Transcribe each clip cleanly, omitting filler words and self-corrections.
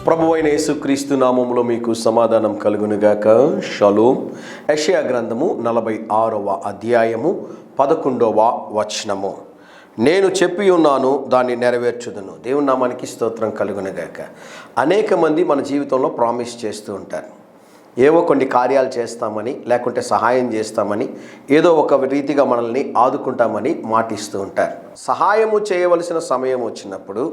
ప్రభువైన యేసుక్రీస్తు నామములో మీకు సమాధానం కలుగునుగాక. షలోమ్. యెషయా గ్రంథము 46వ అధ్యాయము 11వ వచనము. నేను చెప్పి ఉన్నాను, దాన్ని నెరవేర్చుదును. దేవుని నామానికి స్తోత్రం కలుగునుగాక. అనేక మంది మన జీవితంలో ప్రామిస్ చేస్తూ ఉంటారు. ఏవో కొన్ని కార్యాలు చేస్తామని, లేకుంటే సహాయం చేస్తామని, ఏదో ఒక రీతిగా మనల్ని ఆదుకుంటామని మాటిస్తూ ఉంటారు. సహాయము చేయవలసిన సమయం వచ్చినప్పుడు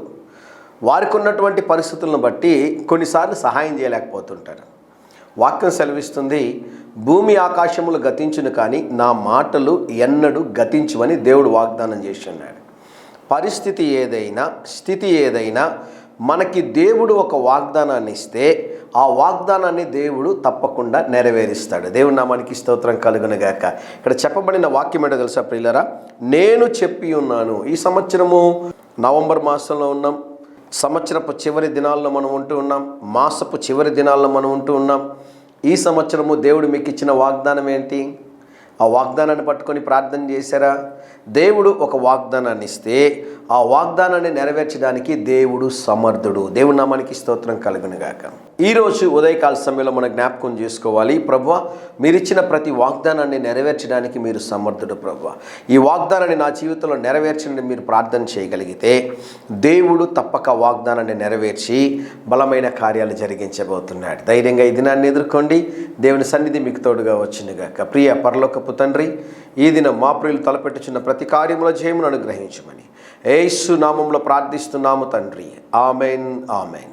వారికి ఉన్నటువంటి పరిస్థితులను బట్టి కొన్నిసార్లు సహాయం చేయలేకపోతుంటారు. వాక్యం సెలవిస్తుంది, భూమి ఆకాశములు గతించును కానీ నా మాటలు ఎన్నడూ గతించువని దేవుడు వాగ్దానం చేసి ఉన్నాడు. పరిస్థితి ఏదైనా, స్థితి ఏదైనా మనకి దేవుడు ఒక వాగ్దానాన్ని ఇస్తే ఆ వాగ్దానాన్ని దేవుడు తప్పకుండా నెరవేరుస్తాడు. దేవుని నామానికి స్తోత్రం కలుగునుగాక. ఇక్కడ చెప్పబడిన వాక్యం ఏంటో తెలుసా ప్రియులారా? నేను చెప్పి ఉన్నాను. ఈ సంవత్సరము నవంబర్ మాసంలో ఉన్నాం. సంవత్సరపు చివరి దినాల్లో మనం ఉంటూ ఉన్నాం. మాసపు చివరి దినాల్లో మనం ఉంటూ ఉన్నాం. ఈ సంవత్సరము దేవుడు మీకు ఇచ్చిన వాగ్దానం ఏంటి? ఆ వాగ్దానాన్ని పట్టుకొని ప్రార్థన చేశారా? దేవుడు ఒక వాగ్దానాన్ని ఇస్తే ఆ వాగ్దానాన్ని నెరవేర్చడానికి దేవుడు సమర్థుడు. దేవుని నామానికి స్తోత్రం కలుగునుగాక. ఈరోజు ఉదయకాల సమయంలో మనం జ్ఞాపకం చేసుకోవాలి, ప్రభువా మీరిచ్చిన ప్రతి వాగ్దానాన్ని నెరవేర్చడానికి మీరు సమర్థుడు. ప్రభువా ఈ వాగ్దానాన్ని నా జీవితంలో నెరవేర్చని మీరు ప్రార్థన చేయగలిగితే దేవుడు తప్పక వాగ్దానాన్ని నెరవేర్చి బలమైన కార్యాలు జరిగించబోతున్నాడు. ధైర్యంగా ఈ దినాన్ని ఎదుర్కోండి. దేవుని సన్నిధి మీకు తోడుగా వచ్చునుగాక. ప్రియ పరలోకపు తండ్రి, ఈ దినం మా ప్రియులు తలపెట్టుచున్న ప్రతి కార్యముల జయమును అనుగ్రహించమని యేసు నామములో ప్రార్థిస్తున్నాము తండ్రి. Amen, amen.